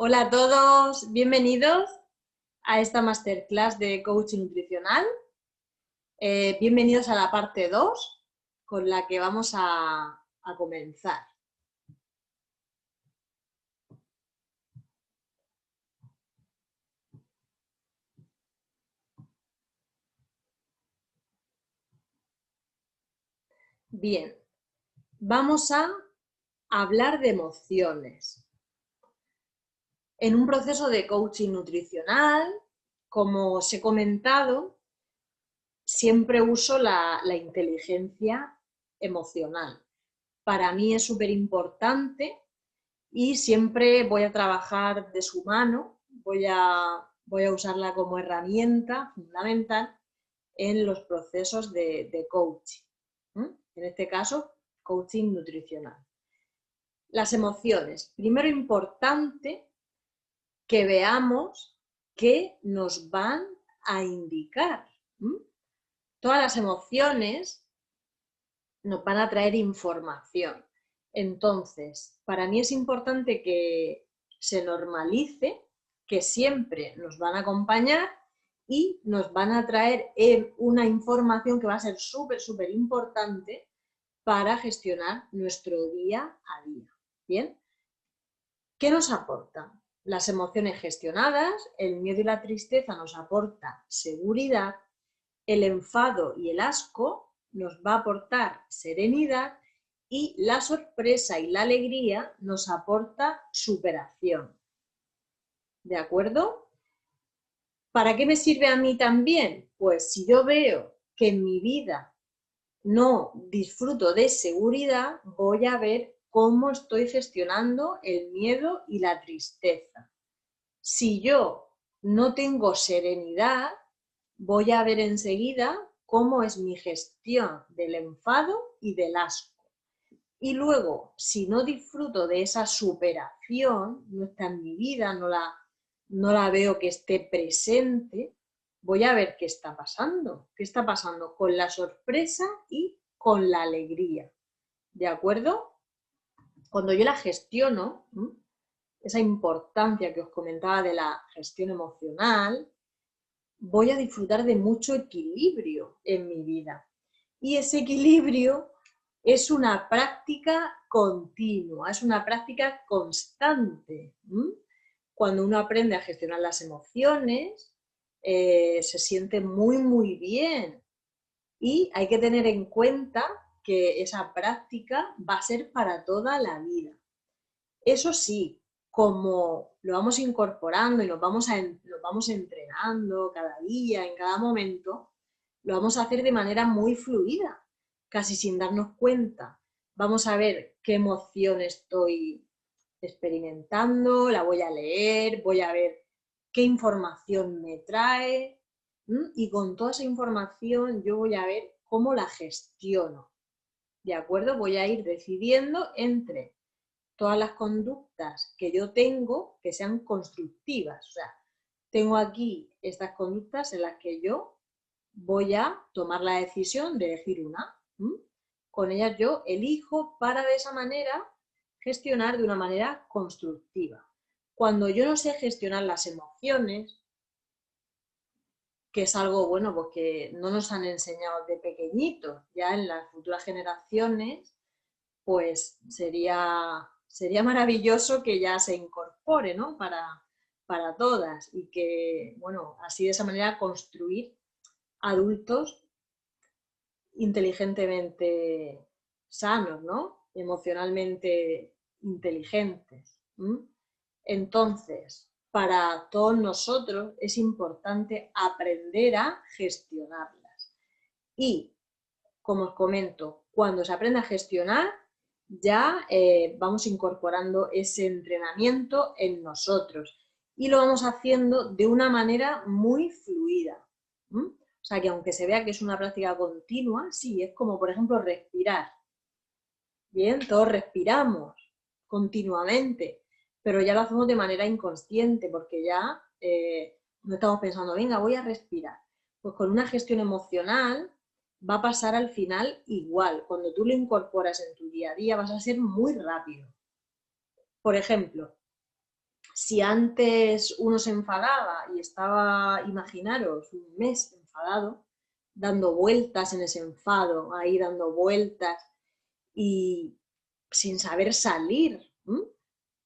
Hola a todos, bienvenidos a esta masterclass de coaching nutricional. Bienvenidos a la parte 2 con la que vamos a comenzar. Bien, vamos a hablar de emociones. En un proceso de coaching nutricional, como os he comentado, siempre uso la inteligencia emocional. Para mí es súper importante y siempre voy a trabajar de su mano, voy a usarla como herramienta fundamental en los procesos de coaching. En este caso, coaching nutricional. Las emociones. Primero importante que veamos qué nos van a indicar. Todas las emociones nos van a traer información. Entonces, para mí es importante que se normalice, que siempre nos van a acompañar y nos van a traer una información que va a ser súper importante para gestionar nuestro día a día. ¿Bien? ¿Qué nos aportan? Las emociones gestionadas, el miedo y la tristeza nos aporta seguridad, el enfado y el asco nos va a aportar serenidad y la sorpresa y la alegría nos aporta superación. ¿De acuerdo? ¿Para qué me sirve a mí también? Pues si yo veo que en mi vida no disfruto de seguridad, voy a ver cómo estoy gestionando el miedo y la tristeza. Si yo no tengo serenidad, voy a ver enseguida cómo es mi gestión del enfado y del asco. Y luego, si no disfruto de esa superación, no está en mi vida, no la veo que esté presente, voy a ver qué está pasando. ¿Qué está pasando con la sorpresa y con la alegría? ¿De acuerdo? Cuando yo la gestiono, esa importancia que os comentaba de la gestión emocional, voy a disfrutar de mucho equilibrio en mi vida. Y ese equilibrio es una práctica continua, es una práctica constante. Cuando uno aprende a gestionar las emociones, se siente muy bien. Y hay que tener en cuenta que esa práctica va a ser para toda la vida. Eso sí, como lo vamos incorporando y nos vamos entrenando cada día, en cada momento, lo vamos a hacer de manera muy fluida, casi sin darnos cuenta. Vamos a ver qué emoción estoy experimentando, la voy a leer, voy a ver qué información me trae y con toda esa información yo voy a ver cómo la gestiono. ¿De acuerdo? Voy a ir decidiendo entre todas las conductas que yo tengo que sean constructivas. O sea, tengo aquí estas conductas en las que yo voy a tomar la decisión de elegir una. Con ellas yo elijo para de esa manera gestionar de una manera constructiva. Cuando yo no sé gestionar las emociones, que es algo, bueno, pues que no nos han enseñado de pequeñitos, ya en las futuras generaciones, pues sería maravilloso que ya se incorpore, ¿no? Para todas y que, bueno, así de esa manera construir adultos inteligentemente sanos, ¿no? Emocionalmente inteligentes. Entonces, para todos nosotros es importante aprender a gestionarlas. Y, como os comento, cuando se aprende a gestionar, ya vamos incorporando ese entrenamiento en nosotros y lo vamos haciendo de una manera muy fluida. O sea, que aunque se vea que es una práctica continua, sí, es como, por ejemplo, respirar. Bien, todos respiramos continuamente, pero ya lo hacemos de manera inconsciente porque ya no estamos pensando, venga, voy a respirar. Pues con una gestión emocional va a pasar al final igual. Cuando tú lo incorporas en tu día a día vas a ser muy rápido. Por ejemplo, Si antes uno se enfadaba y estaba, imaginaros, un mes enfadado, dando vueltas en ese enfado, ahí dando vueltas y sin saber salir.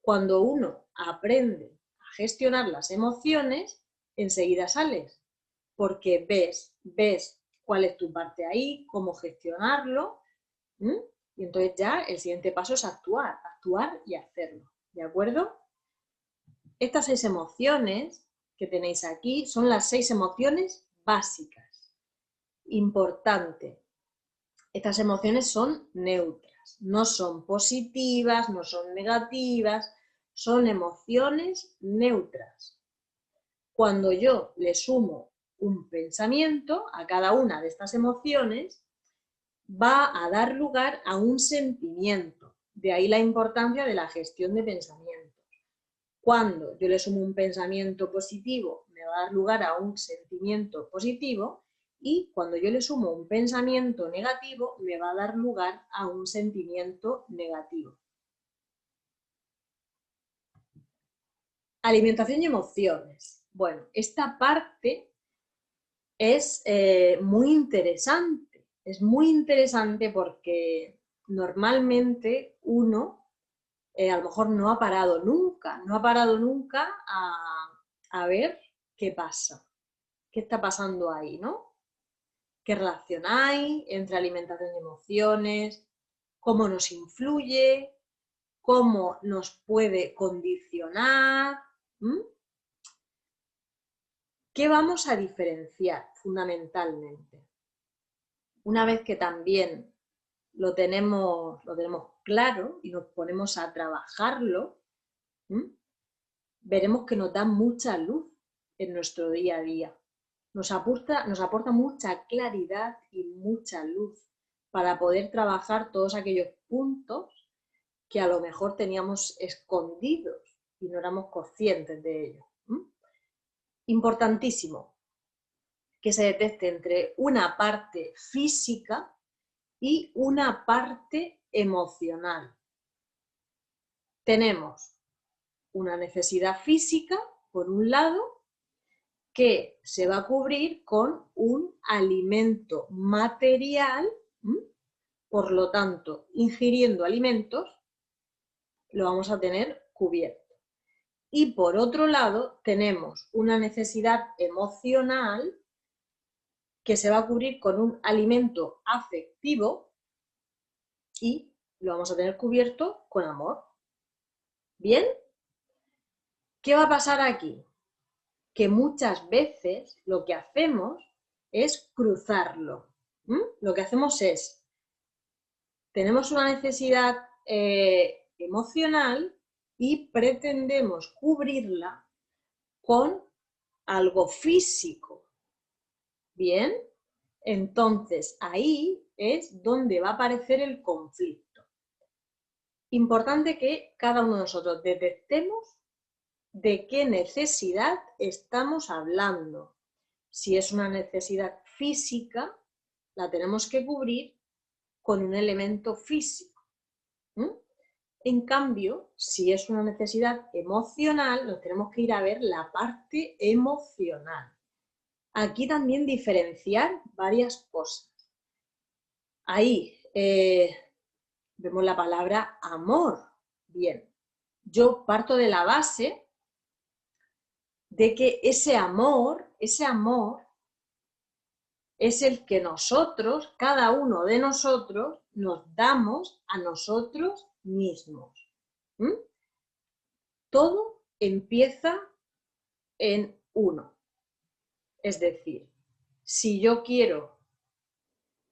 Cuando uno aprende a gestionar las emociones, enseguida sales, porque ves cuál es tu parte ahí, cómo gestionarlo, y entonces ya el siguiente paso es actuar y hacerlo, ¿de acuerdo? Estas 6 emociones que tenéis aquí son las 6 emociones básicas. Importante, estas emociones son neutras, no son positivas, no son negativas, son emociones neutras. Cuando yo le sumo un pensamiento a cada una de estas emociones, va a dar lugar a un sentimiento. De ahí la importancia de la gestión de pensamientos. Cuando yo le sumo un pensamiento positivo, me va a dar lugar a un sentimiento positivo, y cuando yo le sumo un pensamiento negativo, me va a dar lugar a un sentimiento negativo. Alimentación y emociones. Bueno, esta parte es muy interesante. Es muy interesante porque normalmente uno a lo mejor no ha parado nunca a ver qué pasa, qué está pasando ahí, ¿no? ¿Qué relación hay entre alimentación y emociones? ¿Cómo nos influye? ¿Cómo nos puede condicionar? ¿Qué vamos a diferenciar fundamentalmente? Una vez que también lo tenemos claro y nos ponemos a trabajarlo, veremos que nos da mucha luz en nuestro día a día. Nos aporta mucha claridad y mucha luz para poder trabajar todos aquellos puntos que a lo mejor teníamos escondidos y no éramos conscientes de ellos. Importantísimo que se detecte entre una parte física y una parte emocional. Tenemos una necesidad física, por un lado, que se va a cubrir con un alimento material, por lo tanto, ingiriendo alimentos, lo vamos a tener cubierto. Y por otro lado, tenemos una necesidad emocional que se va a cubrir con un alimento afectivo y lo vamos a tener cubierto con amor. ¿Bien? ¿Qué va a pasar aquí? Que muchas veces lo que hacemos es cruzarlo. Lo que hacemos es, tenemos una necesidad emocional y pretendemos cubrirla con algo físico. ¿Bien? Entonces, ahí es donde va a aparecer el conflicto. Importante que cada uno de nosotros detectemos de qué necesidad estamos hablando. Si es una necesidad física, la tenemos que cubrir con un elemento físico. En cambio, si es una necesidad emocional, nos tenemos que ir a ver la parte emocional. Aquí también diferenciar varias cosas. Ahí vemos la palabra amor. Bien, yo parto de la base de que ese amor es el que nosotros, cada uno de nosotros, nos damos a nosotros mismos. Todo empieza en uno. Es decir, si yo quiero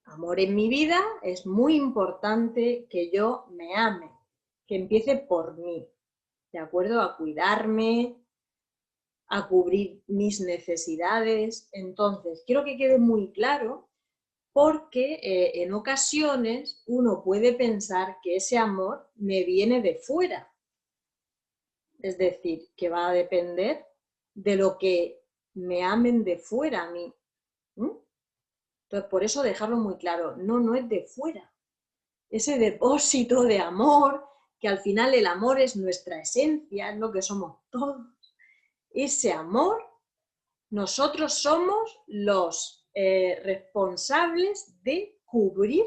amor en mi vida, es muy importante que yo me ame, que empiece por mí, ¿de acuerdo? A cuidarme, a cubrir mis necesidades. Entonces, quiero que quede muy claro porque en ocasiones uno puede pensar que ese amor me viene de fuera. Es decir, que va a depender de lo que me amen de fuera a mí. Entonces, por eso dejarlo muy claro, no es de fuera. Ese depósito de amor que al final el amor es nuestra esencia, es lo que somos todos. Ese amor, nosotros somos los responsables de cubrir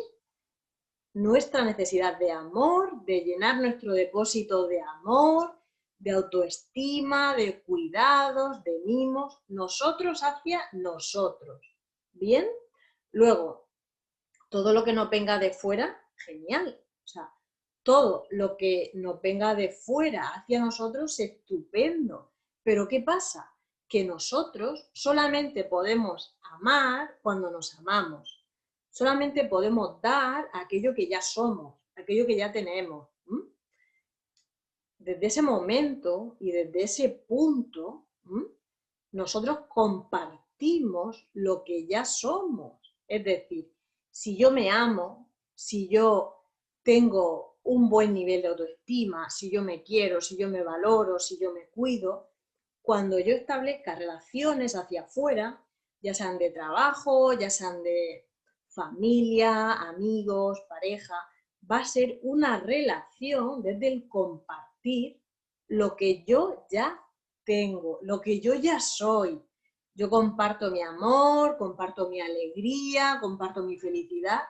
nuestra necesidad de amor, de llenar nuestro depósito de amor, de autoestima, de cuidados, de mimos, nosotros hacia nosotros. ¿Bien? Luego, todo lo que nos venga de fuera, genial. O sea, todo lo que nos venga de fuera hacia nosotros, estupendo. Pero ¿qué pasa? Que nosotros solamente podemos amar cuando nos amamos. Solamente podemos dar aquello que ya somos, aquello que ya tenemos. Desde ese momento y desde ese punto, nosotros compartimos lo que ya somos. Es decir, si yo me amo, si yo tengo un buen nivel de autoestima, si yo me quiero, si yo me valoro, si yo me cuido, cuando yo establezca relaciones hacia afuera, ya sean de trabajo, ya sean de familia, amigos, pareja, va a ser una relación desde el compartir lo que yo ya tengo, lo que yo ya soy. Yo comparto mi amor, comparto mi alegría, comparto mi felicidad,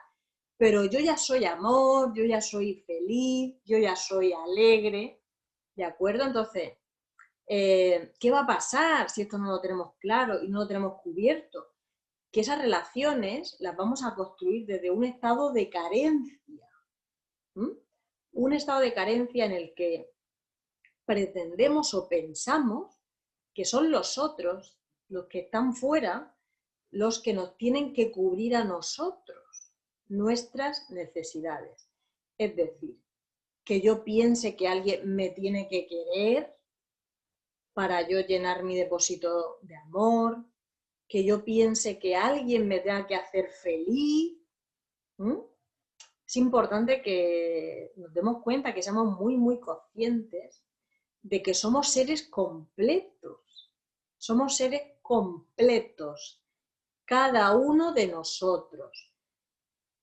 pero yo ya soy amor, yo ya soy feliz, yo ya soy alegre, ¿de acuerdo? Entonces, ¿qué va a pasar si esto no lo tenemos claro y no lo tenemos cubierto? Que esas relaciones las vamos a construir desde un estado de carencia. Un estado de carencia en el que pretendemos o pensamos que son los otros, los que están fuera, los que nos tienen que cubrir a nosotros, nuestras necesidades. Es decir, que yo piense que alguien me tiene que querer para yo llenar mi depósito de amor, que yo piense que alguien me tenga que hacer feliz. Es importante que nos demos cuenta, que seamos muy, muy conscientes de que somos seres completos. Somos seres completos, cada uno de nosotros.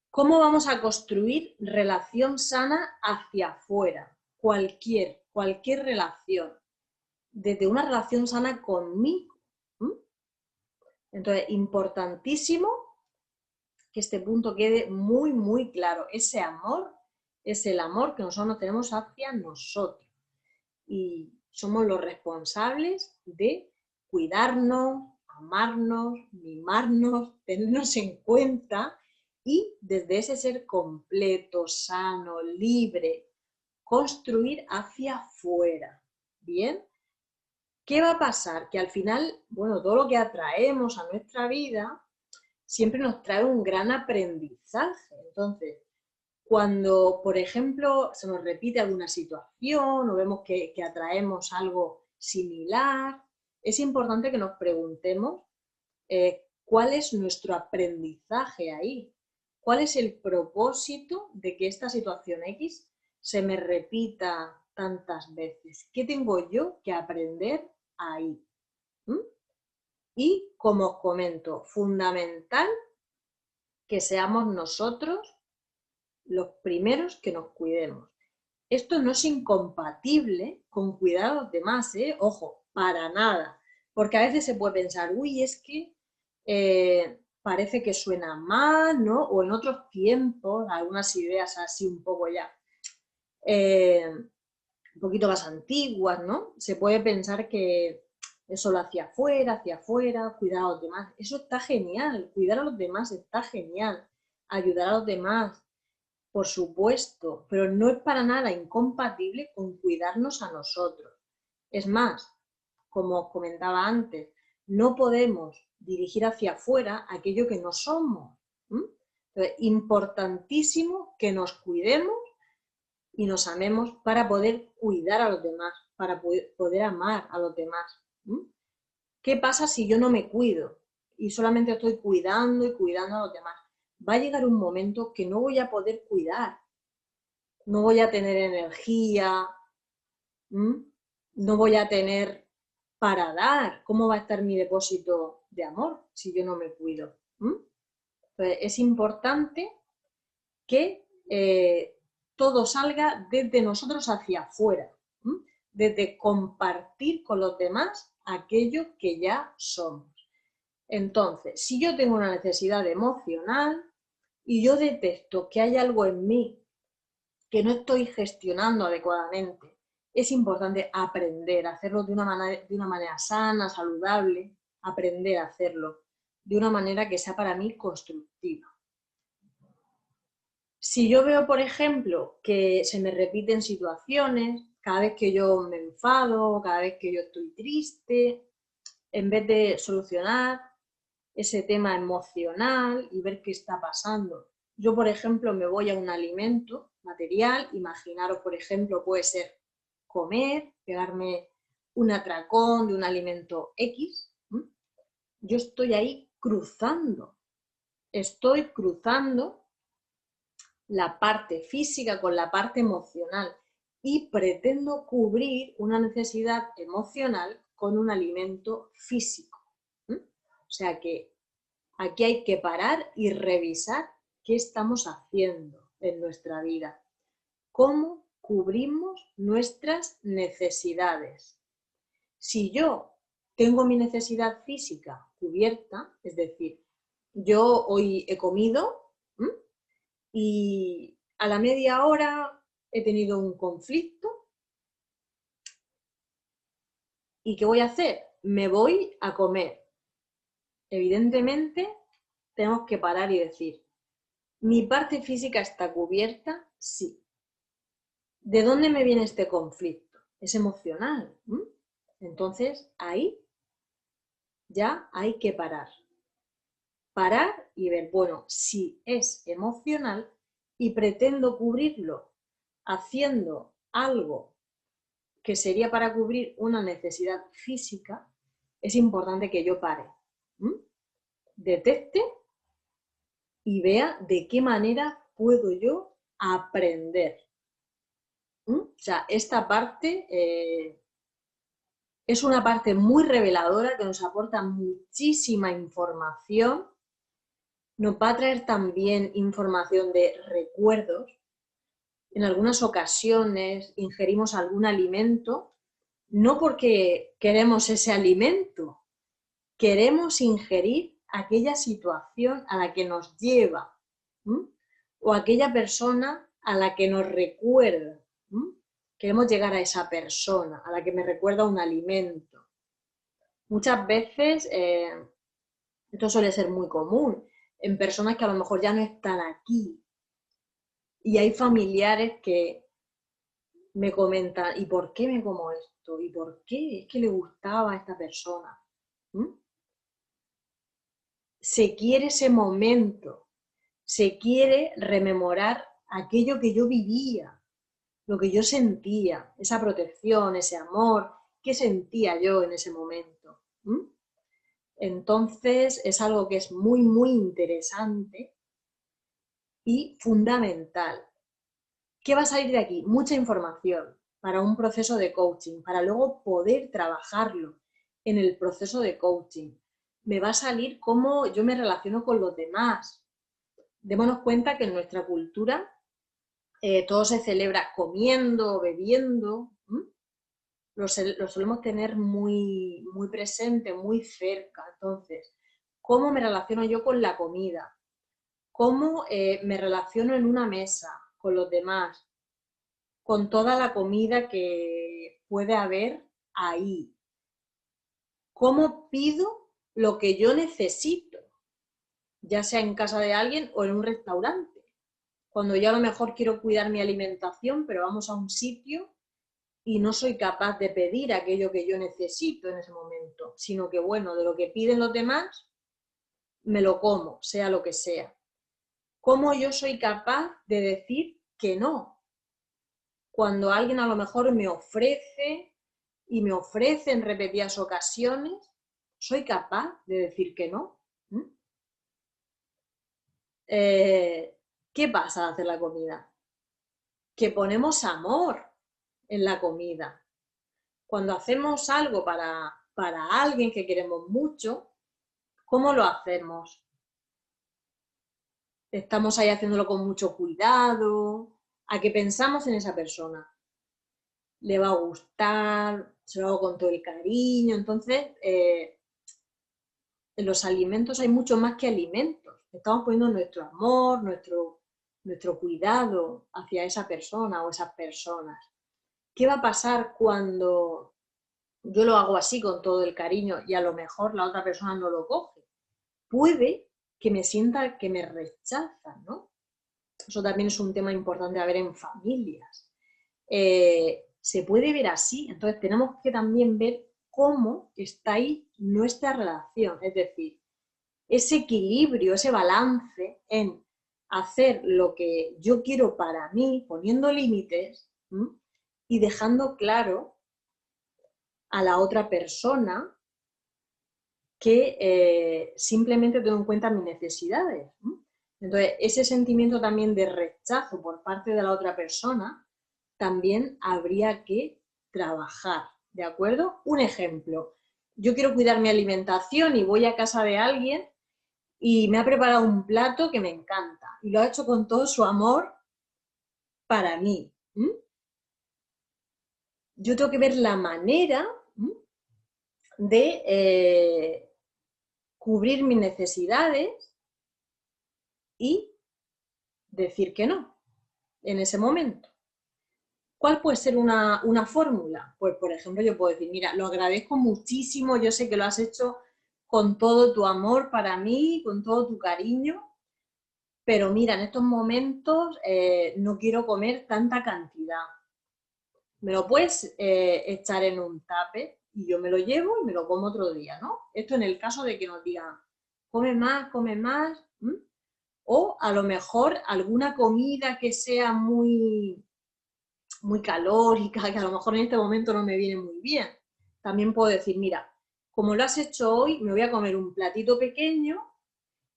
¿Cómo vamos a construir relación sana hacia afuera? Cualquier relación. Desde una relación sana conmigo. Entonces, importantísimo que este punto quede muy, muy claro. Ese amor es el amor que nosotros tenemos hacia nosotros. Y somos los responsables de cuidarnos, amarnos, mimarnos, tenernos en cuenta y desde ese ser completo, sano, libre, construir hacia afuera. ¿Bien? ¿Qué va a pasar? Que al final, bueno, todo lo que atraemos a nuestra vida siempre nos trae un gran aprendizaje. Entonces, cuando, por ejemplo, se nos repite alguna situación o vemos que atraemos algo similar, es importante que nos preguntemos cuál es nuestro aprendizaje ahí, cuál es el propósito de que esta situación X se me repita tantas veces. ¿Qué tengo yo que aprender ahí? Y, como os comento, fundamental que seamos nosotros los primeros que nos cuidemos. Esto no es incompatible con cuidar a los demás, ¿eh? Ojo, para nada. Porque a veces se puede pensar, uy, es que parece que suena mal, ¿no? O en otros tiempos, algunas ideas así un poco ya, un poquito más antiguas, ¿no? Se puede pensar que es solo hacia afuera, cuidar a los demás. Eso está genial, cuidar a los demás está genial, ayudar a los demás, por supuesto, pero no es para nada incompatible con cuidarnos a nosotros. Es más, como os comentaba antes, no podemos dirigir hacia afuera aquello que no somos. Entonces, importantísimo que nos cuidemos y nos amemos para poder cuidar a los demás, para poder amar a los demás. ¿Qué pasa si yo no me cuido y solamente estoy cuidando y cuidando a los demás? Va a llegar un momento que no voy a poder cuidar, no voy a tener energía, no voy a tener para dar. ¿Cómo va a estar mi depósito de amor si yo no me cuido? Entonces, es importante que todo salga desde nosotros hacia afuera, desde compartir con los demás aquello que ya somos. Entonces, si yo tengo una necesidad emocional y yo detecto que hay algo en mí que no estoy gestionando adecuadamente, es importante aprender a hacerlo de una manera sana, saludable, aprender a hacerlo de una manera que sea para mí constructiva. Si yo veo, por ejemplo, que se me repiten situaciones, cada vez que yo me enfado, cada vez que yo estoy triste, en vez de solucionar ese tema emocional y ver qué está pasando. Yo, por ejemplo, me voy a un alimento material, imaginaros, por ejemplo, puede ser comer, pegarme un atracón de un alimento X. Yo estoy ahí estoy cruzando la parte física con la parte emocional y pretendo cubrir una necesidad emocional con un alimento físico. O sea que aquí hay que parar y revisar qué estamos haciendo en nuestra vida, cómo cubrimos nuestras necesidades. Si yo tengo mi necesidad física cubierta, es decir, yo hoy he comido y a la media hora he tenido un conflicto, ¿y qué voy a hacer? Me voy a comer. Evidentemente, tenemos que parar y decir, ¿mi parte física está cubierta? Sí. ¿De dónde me viene este conflicto? Es emocional. Entonces, ahí ya hay que parar. Parar y ver, bueno, si es emocional y pretendo cubrirlo haciendo algo que sería para cubrir una necesidad física, es importante que yo pare, detecte y vea de qué manera puedo yo aprender. O sea, esta parte es una parte muy reveladora que nos aporta muchísima información. Nos va a traer también información de recuerdos. En algunas ocasiones ingerimos algún alimento, no porque queremos ese alimento, queremos ingerir aquella situación a la que nos lleva, o aquella persona a la que nos recuerda. Queremos llegar a esa persona, a la que me recuerda un alimento. Muchas veces, esto suele ser muy común, en personas que a lo mejor ya no están aquí. Y hay familiares que me comentan, ¿y por qué me como esto? ¿Y por qué? Es que le gustaba a esta persona. Se quiere ese momento, se quiere rememorar aquello que yo vivía, lo que yo sentía, esa protección, ese amor, ¿qué sentía yo en ese momento? Entonces es algo que es muy, muy interesante y fundamental. ¿Qué va a salir de aquí? Mucha información para un proceso de coaching, para luego poder trabajarlo en el proceso de coaching. Me va a salir cómo yo me relaciono con los demás. Démonos cuenta que en nuestra cultura todo se celebra comiendo, bebiendo. Lo solemos tener muy, muy presente, muy cerca. Entonces, ¿cómo me relaciono yo con la comida? ¿Cómo me relaciono en una mesa con los demás? Con toda la comida que puede haber ahí. ¿Cómo pido lo que yo necesito? Ya sea en casa de alguien o en un restaurante. Cuando yo a lo mejor quiero cuidar mi alimentación, pero vamos a un sitio y no soy capaz de pedir aquello que yo necesito en ese momento, sino que, bueno, de lo que piden los demás, me lo como, sea lo que sea. ¿Cómo yo soy capaz de decir que no? Cuando alguien a lo mejor me ofrece y me ofrece en repetidas ocasiones, ¿soy capaz de decir que no? ¿Qué pasa al hacer la comida? Que ponemos amor en la comida. Cuando hacemos algo para alguien que queremos mucho, ¿cómo lo hacemos? Estamos ahí haciéndolo con mucho cuidado, a que pensamos en esa persona. Le va a gustar, se lo hago con todo el cariño. Entonces, en los alimentos hay mucho más que alimentos. Estamos poniendo nuestro amor, nuestro cuidado hacia esa persona o esas personas. ¿Qué va a pasar cuando yo lo hago así con todo el cariño y a lo mejor la otra persona no lo coge? Puede que me sienta que me rechazan, ¿no? Eso también es un tema importante a ver en familias. Se puede ver así, entonces tenemos que también ver cómo está ahí nuestra relación, es decir, ese equilibrio, ese balance en hacer lo que yo quiero para mí, poniendo límites, ¿m? Y dejando claro a la otra persona que simplemente tengo en cuenta mis necesidades. Entonces, ese sentimiento también de rechazo por parte de la otra persona también habría que trabajar, ¿de acuerdo? Un ejemplo, yo quiero cuidar mi alimentación y voy a casa de alguien y me ha preparado un plato que me encanta y lo ha hecho con todo su amor para mí. Yo tengo que ver la manera de cubrir mis necesidades y decir que no en ese momento. ¿Cuál puede ser una fórmula? Pues, por ejemplo, yo puedo decir, mira, lo agradezco muchísimo, yo sé que lo has hecho con todo tu amor para mí, con todo tu cariño, pero mira, en estos momentos no quiero comer tanta cantidad. Me lo puedes echar en un tupper y yo me lo llevo y me lo como otro día, ¿no? Esto en el caso de que nos digan, come más, come más. O a lo mejor alguna comida que sea muy, muy calórica, que a lo mejor en este momento no me viene muy bien. También puedo decir, mira, como lo has hecho hoy, me voy a comer un platito pequeño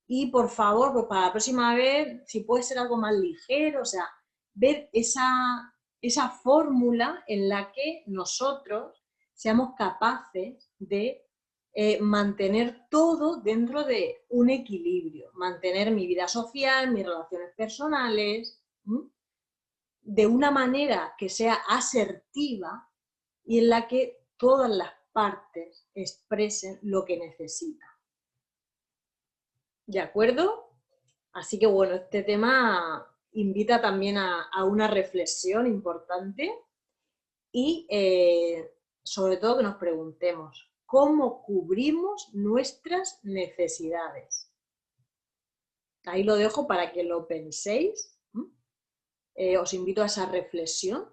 y por favor, pues para la próxima vez, si puede ser algo más ligero, o sea, ver esa fórmula en la que nosotros seamos capaces de mantener todo dentro de un equilibrio, mantener mi vida social, mis relaciones personales, de una manera que sea asertiva y en la que todas las partes expresen lo que necesitan. ¿De acuerdo? Así que bueno, este tema invita también a una reflexión importante y sobre todo que nos preguntemos cómo cubrimos nuestras necesidades. Ahí lo dejo para que lo penséis. Os invito a esa reflexión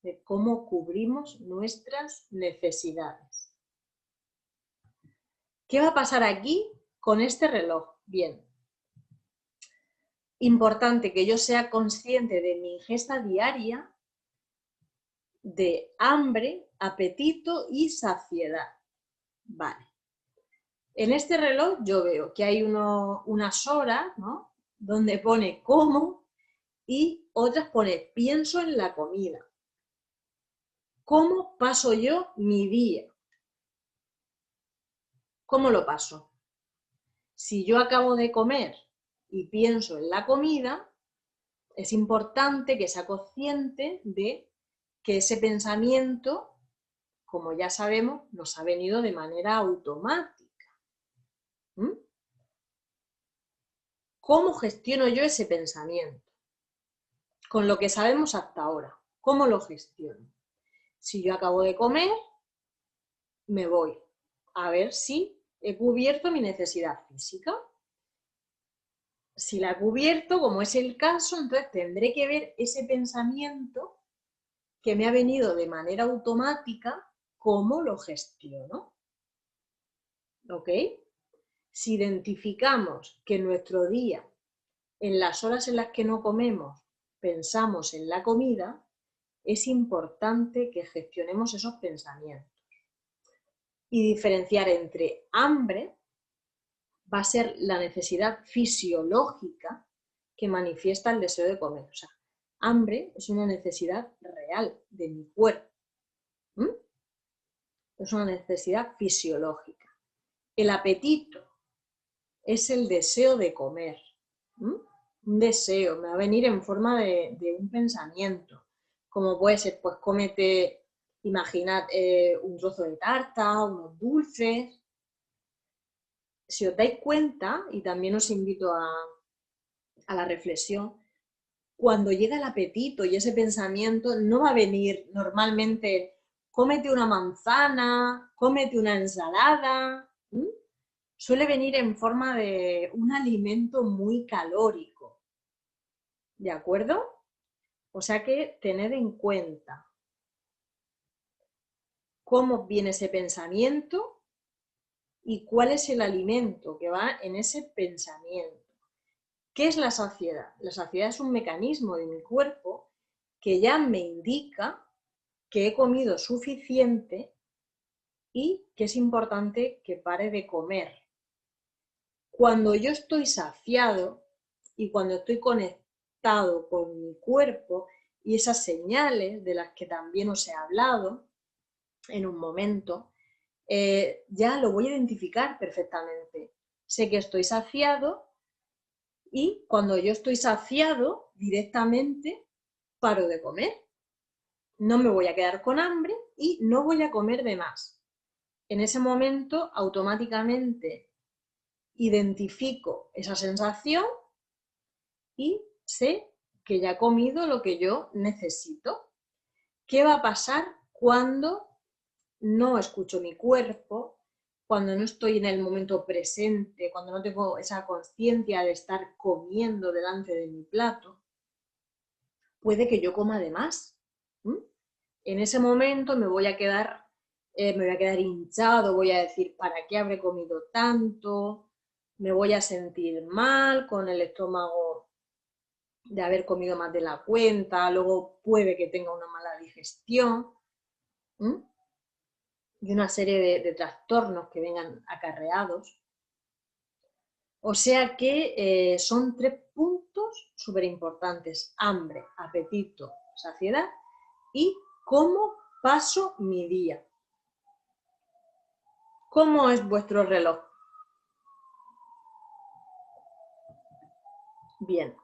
de cómo cubrimos nuestras necesidades. ¿Qué va a pasar aquí con este reloj? Bien, importante que yo sea consciente de mi ingesta diaria de hambre, apetito y saciedad. Vale. En este reloj yo veo que hay unas horas, ¿no?, donde pone como y otras pone pienso en la comida. ¿Cómo paso yo mi día? ¿Cómo lo paso? Si yo acabo de comer y pienso en la comida, es importante que sea consciente de que ese pensamiento, como ya sabemos, nos ha venido de manera automática. ¿Cómo gestiono yo ese pensamiento? Con lo que sabemos hasta ahora, ¿cómo lo gestiono? Si yo acabo de comer, me voy a ver si he cubierto mi necesidad física. Si la he cubierto, como es el caso, entonces tendré que ver ese pensamiento que me ha venido de manera automática, cómo lo gestiono. ¿Ok? Si identificamos que en nuestro día, en las horas en las que no comemos, pensamos en la comida, es importante que gestionemos esos pensamientos. Y diferenciar entre hambre va a ser la necesidad fisiológica que manifiesta el deseo de comer. O sea, hambre es una necesidad real de mi cuerpo. Es una necesidad fisiológica. El apetito es el deseo de comer. un deseo, me va a venir en forma de un pensamiento. Como puede ser, pues cómete, imaginad un trozo de tarta, unos dulces. Si os dais cuenta, y también os invito a la reflexión, cuando llega el apetito y ese pensamiento no va a venir normalmente, cómete una manzana, cómete una ensalada, ¿m? Suele venir en forma de un alimento muy calórico, ¿de acuerdo? O sea que tened en cuenta cómo viene ese pensamiento y cuál es el alimento que va en ese pensamiento. ¿Qué es la saciedad? La saciedad es un mecanismo de mi cuerpo que ya me indica que he comido suficiente y que es importante que pare de comer. Cuando yo estoy saciado y cuando estoy conectado con mi cuerpo y esas señales de las que también os he hablado en un momento, ya lo voy a identificar perfectamente. Sé que estoy saciado y cuando yo estoy saciado directamente paro de comer. No me voy a quedar con hambre y no voy a comer de más. En ese momento automáticamente identifico esa sensación y sé que ya he comido lo que yo necesito. ¿Qué va a pasar cuando no escucho mi cuerpo, cuando no estoy en el momento presente, cuando no tengo esa conciencia de estar comiendo delante de mi plato? Puede que yo coma de más. En ese momento me voy a quedar hinchado, voy a decir, ¿para qué habré comido tanto? Me voy a sentir mal con el estómago de haber comido más de la cuenta, luego puede que tenga una mala digestión y una serie de trastornos que vengan acarreados. O sea que son 3 puntos súper importantes: hambre, apetito, saciedad y cómo paso mi día. ¿Cómo es vuestro reloj? Bien.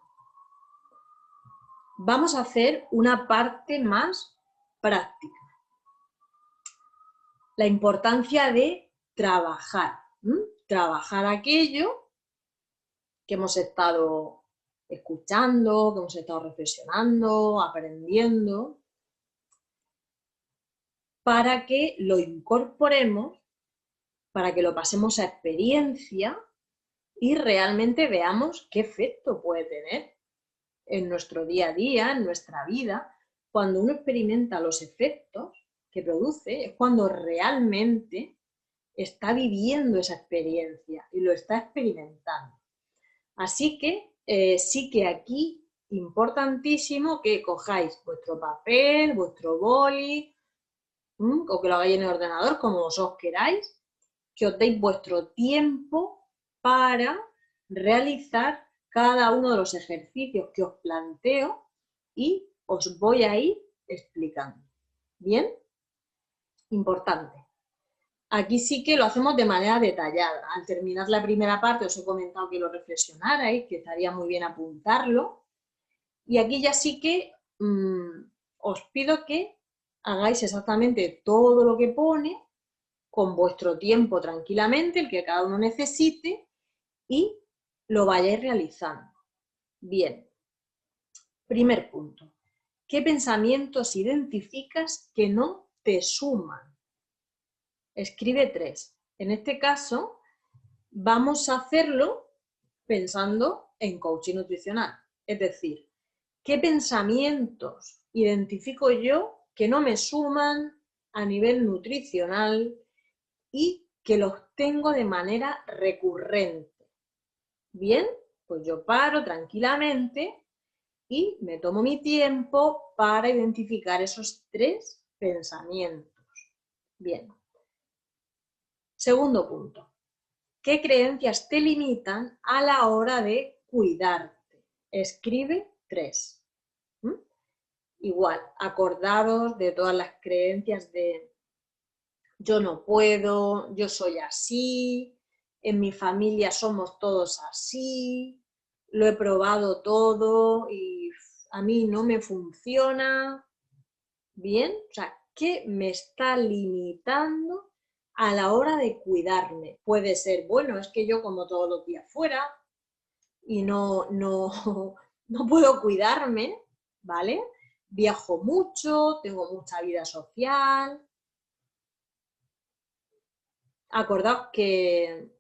Vamos a hacer una parte más práctica. La importancia de trabajar. Trabajar aquello que hemos estado escuchando, que hemos estado reflexionando, aprendiendo, para que lo incorporemos, para que lo pasemos a experiencia y realmente veamos qué efecto puede tener en nuestro día a día, en nuestra vida. Cuando uno experimenta los efectos que produce, es cuando realmente está viviendo esa experiencia y lo está experimentando. Así que sí que aquí importantísimo que cojáis vuestro papel, vuestro boli, o que lo hagáis en el ordenador, como vosotros queráis, que os deis vuestro tiempo para realizar cada uno de los ejercicios que os planteo y os voy a ir explicando. ¿Bien? Importante. Aquí sí que lo hacemos de manera detallada. Al terminar la primera parte os he comentado que lo reflexionarais, que estaría muy bien apuntarlo. Y aquí ya sí que os pido que hagáis exactamente todo lo que pone con vuestro tiempo tranquilamente, el que cada uno necesite, y lo vayáis realizando. Bien, primer punto. ¿Qué pensamientos identificas que no te suman? Escribe 3. En este caso, vamos a hacerlo pensando en coaching nutricional. Es decir, ¿qué pensamientos identifico yo que no me suman a nivel nutricional y que los tengo de manera recurrente? Bien, pues yo paro tranquilamente y me tomo mi tiempo para identificar esos 3 pensamientos. Bien. Segundo punto. ¿Qué creencias te limitan a la hora de cuidarte? Escribe 3. Igual, acordaros de todas las creencias de yo no puedo, yo soy así, en mi familia somos todos así, lo he probado todo y a mí no me funciona. Bien, o sea, ¿qué me está limitando a la hora de cuidarme? Puede ser, bueno, es que yo como todos los días fuera y no puedo cuidarme, ¿vale? Viajo mucho, tengo mucha vida social. Acordaos que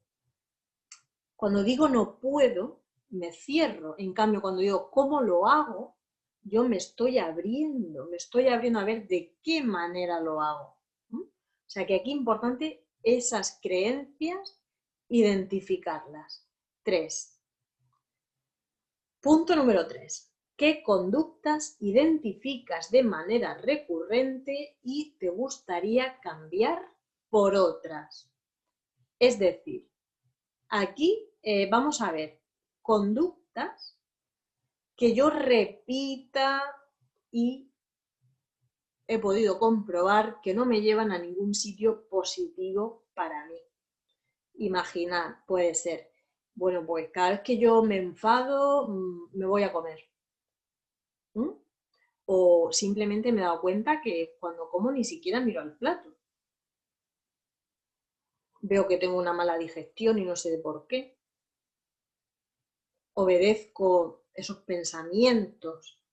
cuando digo no puedo, me cierro. En cambio, cuando digo cómo lo hago, yo me estoy abriendo a ver de qué manera lo hago. ¿Mm? O sea que aquí es importante esas creencias, identificarlas. 3. Punto número 3. ¿Qué conductas identificas de manera recurrente y te gustaría cambiar por otras? Es decir, aquí vamos a ver conductas que yo repita y he podido comprobar que no me llevan a ningún sitio positivo para mí. Imaginar, puede ser, bueno, pues cada vez que yo me enfado, me voy a comer. ¿Mm? O simplemente me he dado cuenta que cuando como ni siquiera miro al plato. Veo que tengo una mala digestión y no sé de por qué. Obedezco esos pensamientos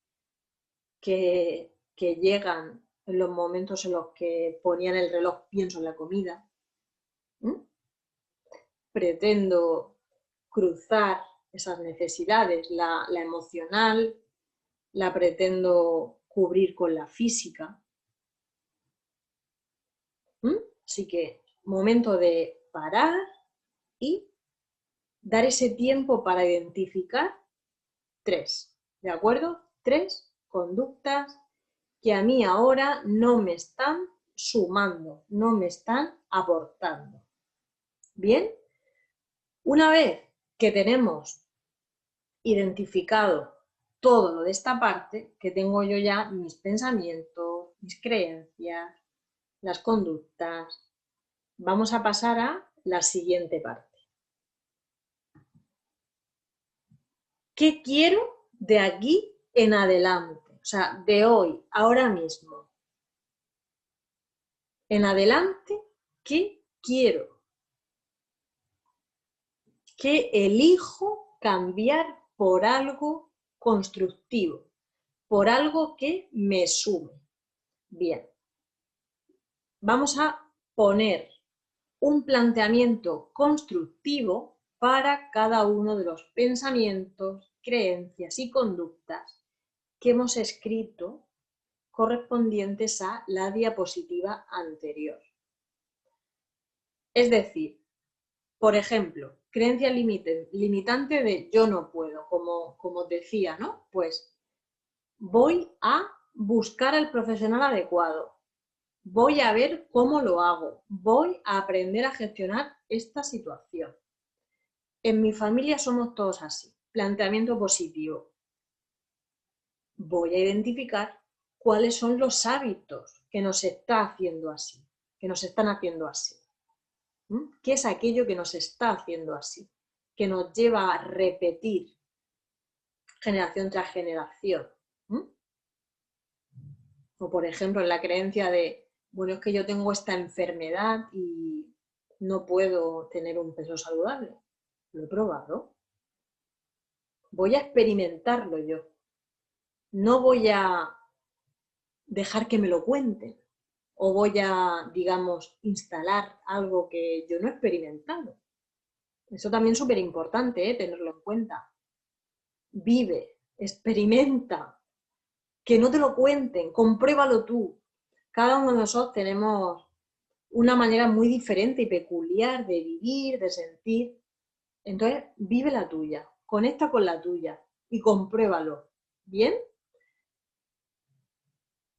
que llegan en los momentos en los que ponían el reloj, pienso en la comida. ¿Mm? Pretendo cruzar esas necesidades, la emocional, la pretendo cubrir con la física. ¿Mm? Así que momento de parar y dar ese tiempo para identificar 3, ¿de acuerdo? 3 conductas que a mí ahora no me están sumando, no me están aportando. Bien, una vez que tenemos identificado todo lo de esta parte, que tengo yo ya mis pensamientos, mis creencias, las conductas, vamos a pasar a la siguiente parte. ¿Qué quiero de aquí en adelante? O sea, de hoy, ahora mismo. En adelante, ¿qué quiero? ¿Qué elijo cambiar por algo constructivo? Por algo que me sume. Bien, vamos a poner un planteamiento constructivo para cada uno de los pensamientos, creencias y conductas que hemos escrito correspondientes a la diapositiva anterior. Es decir, por ejemplo, creencia limitante de yo no puedo, como decía, ¿no? Pues voy a buscar al profesional adecuado, voy a ver cómo lo hago, voy a aprender a gestionar esta situación. En mi familia somos todos así, planteamiento positivo. Voy a identificar cuáles son los hábitos que nos están haciendo así. ¿Mm? ¿Qué es aquello que nos está haciendo así? Que nos lleva a repetir generación tras generación. ¿Mm? O por ejemplo, en la creencia de, bueno, es que yo tengo esta enfermedad y no puedo tener un peso saludable. Lo he probado. Voy a experimentarlo yo. No voy a dejar que me lo cuenten. O voy a, digamos, instalar algo que yo no he experimentado. Eso también es súper importante, tenerlo en cuenta. Vive, experimenta, que no te lo cuenten, compruébalo tú. Cada uno de nosotros tenemos una manera muy diferente y peculiar de vivir, de sentir. Entonces, vive la tuya, conecta con la tuya y compruébalo. ¿Bien?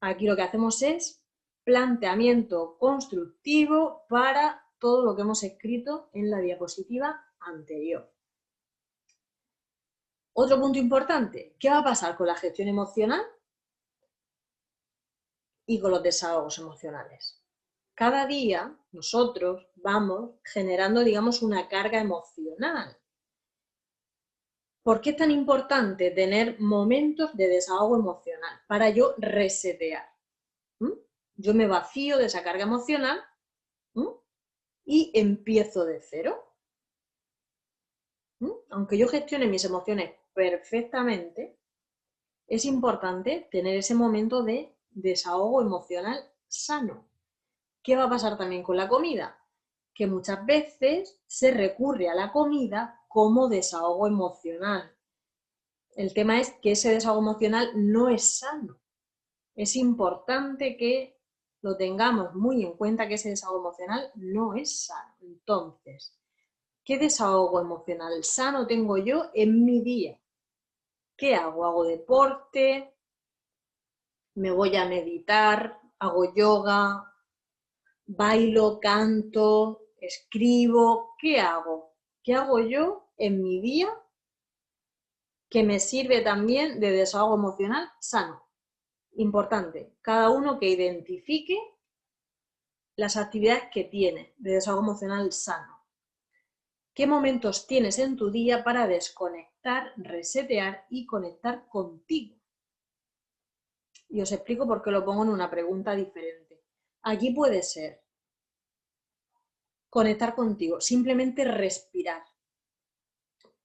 Aquí lo que hacemos es planteamiento constructivo para todo lo que hemos escrito en la diapositiva anterior. Otro punto importante, ¿qué va a pasar con la gestión emocional y con los desahogos emocionales? Cada día nosotros vamos generando, digamos, una carga emocional. ¿Por qué es tan importante tener momentos de desahogo emocional? Para yo resetear. Yo me vacío de esa carga emocional y empiezo de cero. Aunque yo gestione mis emociones perfectamente, es importante tener ese momento de desahogo emocional sano. ¿Qué va a pasar también con la comida? Que muchas veces se recurre a la comida como desahogo emocional. El tema es que ese desahogo emocional no es sano. Es importante que lo tengamos muy en cuenta, que ese desahogo emocional no es sano. Entonces, ¿qué desahogo emocional sano tengo yo en mi día? ¿Qué hago? Hago deporte, me voy a meditar, hago yoga, bailo, canto, escribo. ¿Qué hago? ¿Qué hago yo en mi día que me sirve también de desahogo emocional sano? Importante, cada uno que identifique las actividades que tiene de desahogo emocional sano. ¿Qué momentos tienes en tu día para desconectar, resetear y conectar contigo? Y os explico por qué lo pongo en una pregunta diferente. Aquí puede ser conectar contigo, simplemente respirar,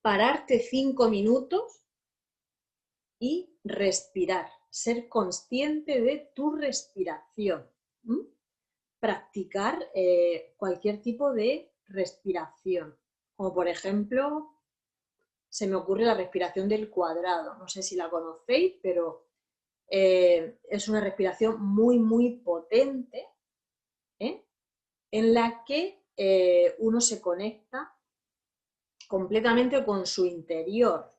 pararte 5 minutos y respirar, ser consciente de tu respiración. Practicar cualquier tipo de respiración, como por ejemplo, se me ocurre la respiración del cuadrado, no sé si la conocéis, pero es una respiración muy, muy potente, en la que uno se conecta completamente con su interior.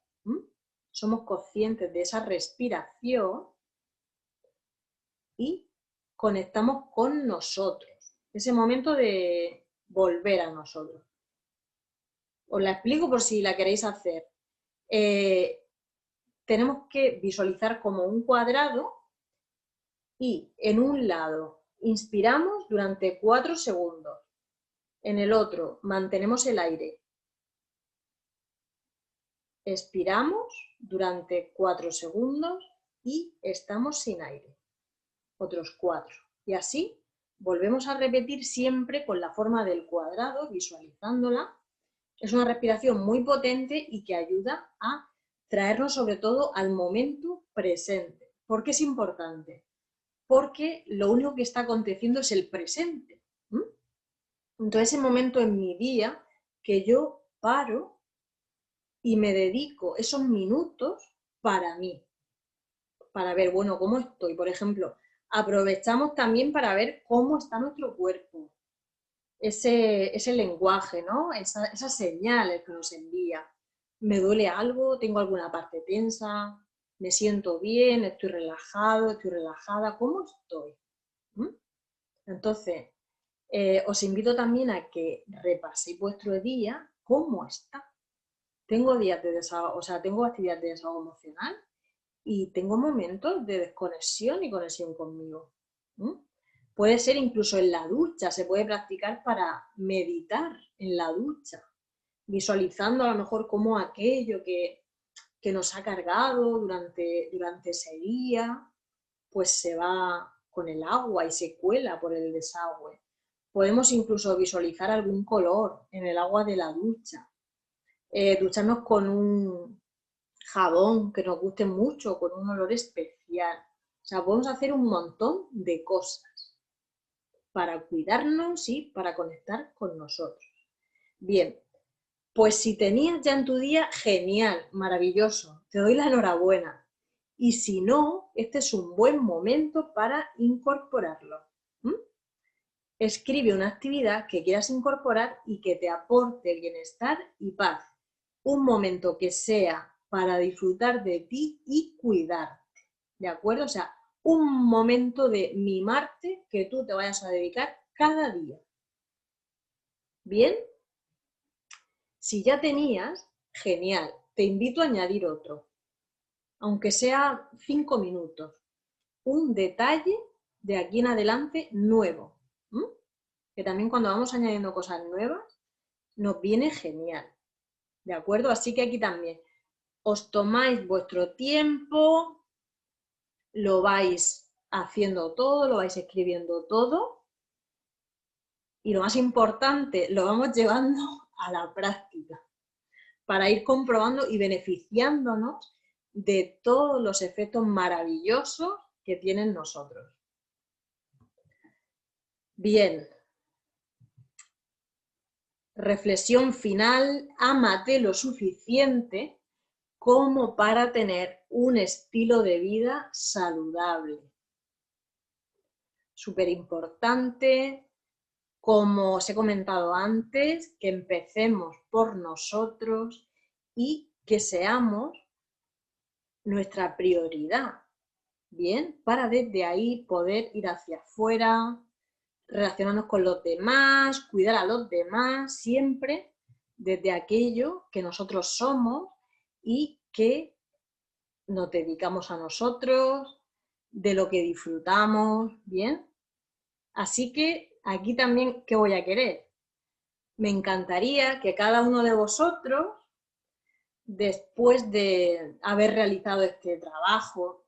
Somos conscientes de esa respiración y conectamos con nosotros. Ese momento de volver a nosotros. Os la explico por si la queréis hacer. Tenemos que visualizar como un cuadrado y en un lado inspiramos durante 4 segundos. En el otro mantenemos el aire. Expiramos durante 4 segundos y estamos sin aire. Otros 4. Y así volvemos a repetir siempre con la forma del cuadrado, visualizándola. Es una respiración muy potente y que ayuda a traernos sobre todo al momento presente. ¿Por qué es importante? Porque lo único que está aconteciendo es el presente. Entonces, ese momento en mi día que yo paro y me dedico esos minutos para mí, para ver, bueno, cómo estoy. Por ejemplo, aprovechamos también para ver cómo está nuestro cuerpo, ese lenguaje, ¿no? Esas señales que nos envía. ¿Me duele algo? ¿Tengo alguna parte tensa? ¿Me siento bien? ¿Estoy relajado? ¿Estoy relajada? ¿Cómo estoy? Entonces, os invito también a que repaséis vuestro día, cómo está. Tengo días de desahogo, tengo actividades de desahogo emocional y tengo momentos de desconexión y conexión conmigo. Puede ser incluso en la ducha, se puede practicar para meditar en la ducha, visualizando a lo mejor cómo aquello que nos ha cargado durante ese día, pues se va con el agua y se cuela por el desagüe. Podemos incluso visualizar algún color en el agua de la ducha. Ducharnos con un jabón que nos guste mucho, con un olor especial. O sea, podemos hacer un montón de cosas para cuidarnos y para conectar con nosotros. Bien, pues si tenías ya en tu día, genial, maravilloso, te doy la enhorabuena. Y si no, este es un buen momento para incorporarlo. Escribe una actividad que quieras incorporar y que te aporte bienestar y paz. Un momento que sea para disfrutar de ti y cuidarte. ¿De acuerdo? O sea, un momento de mimarte que tú te vayas a dedicar cada día. ¿Bien? Si ya tenías, genial. Te invito a añadir otro. Aunque sea 5 minutos. Un detalle de aquí en adelante nuevo. Que también cuando vamos añadiendo cosas nuevas, nos viene genial. ¿De acuerdo? Así que aquí también, os tomáis vuestro tiempo, lo vais haciendo todo, lo vais escribiendo todo y lo más importante, lo vamos llevando a la práctica para ir comprobando y beneficiándonos de todos los efectos maravillosos que tienen nosotros. Bien. Reflexión final, ámate lo suficiente como para tener un estilo de vida saludable. Súper importante, como os he comentado antes, que empecemos por nosotros y que seamos nuestra prioridad, ¿bien? Para desde ahí poder ir hacia afuera, relacionarnos con los demás, cuidar a los demás, siempre desde aquello que nosotros somos y que nos dedicamos a nosotros, de lo que disfrutamos, ¿bien? Así que aquí también, ¿qué voy a querer? Me encantaría que cada uno de vosotros, después de haber realizado este trabajo,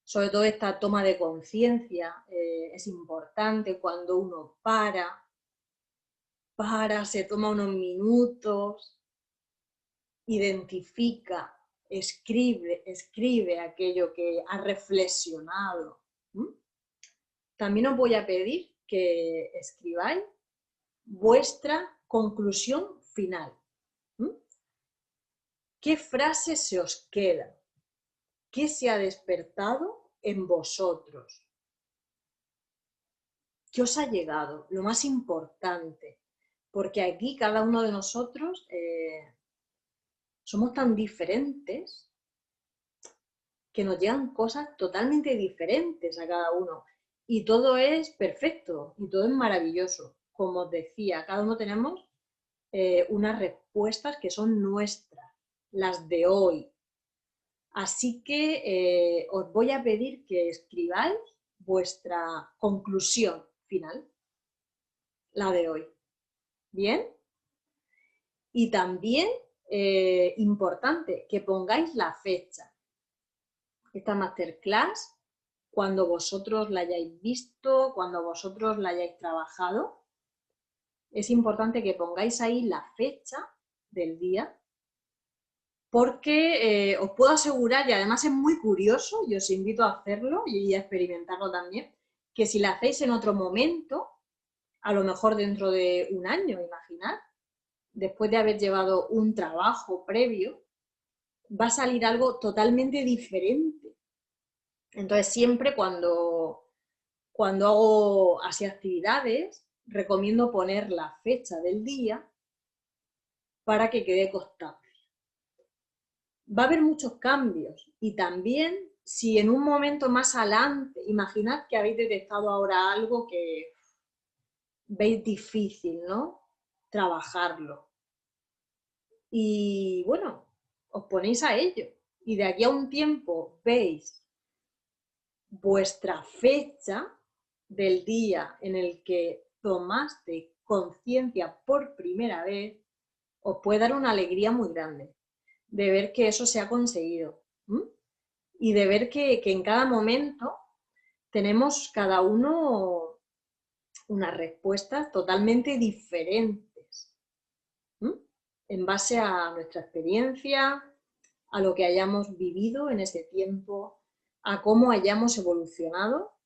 sobre todo esta toma de conciencia, es importante cuando uno se toma unos minutos, identifica, escribe aquello que ha reflexionado. También os voy a pedir que escribáis vuestra conclusión final. ¿Qué frase se os queda? ¿Qué se ha despertado en vosotros? ¿Qué os ha llegado? Lo más importante, porque aquí cada uno de nosotros somos tan diferentes que nos llegan cosas totalmente diferentes a cada uno y todo es perfecto y todo es maravilloso. Como os decía, cada uno tenemos unas respuestas que son nuestras, las de hoy. Así que os voy a pedir que escribáis vuestra conclusión final, la de hoy. ¿Bien? Y también, importante, que pongáis la fecha. Esta masterclass, cuando vosotros la hayáis visto, cuando vosotros la hayáis trabajado, es importante que pongáis ahí la fecha del día, porque os puedo asegurar, y además es muy curioso, y os invito a hacerlo y a experimentarlo también, que si la hacéis en otro momento, a lo mejor dentro de un año, imaginad, después de haber llevado un trabajo previo, va a salir algo totalmente diferente. Entonces siempre cuando hago así actividades, recomiendo poner la fecha del día para que quede constancia. Va a haber muchos cambios y también si en un momento más adelante, imaginad que habéis detectado ahora algo que veis difícil, ¿no? Trabajarlo. Y bueno, os ponéis a ello y de aquí a un tiempo veis vuestra fecha del día en el que tomaste conciencia por primera vez, os puede dar una alegría muy grande de ver que eso se ha conseguido. Y de ver que en cada momento tenemos cada uno unas respuestas totalmente diferentes, en base a nuestra experiencia, a lo que hayamos vivido en ese tiempo, a cómo hayamos evolucionado.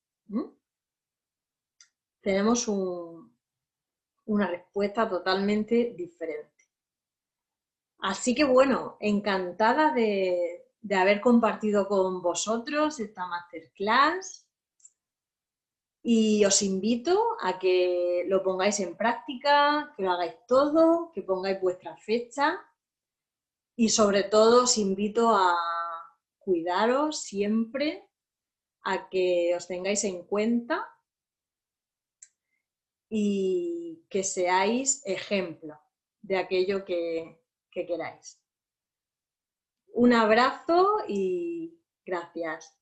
Tenemos una respuesta totalmente diferente. Así que bueno, encantada de haber compartido con vosotros esta masterclass y os invito a que lo pongáis en práctica, que lo hagáis todo, que pongáis vuestra fecha y sobre todo os invito a cuidaros siempre, a que os tengáis en cuenta y que seáis ejemplo de aquello que queráis. Un abrazo y gracias.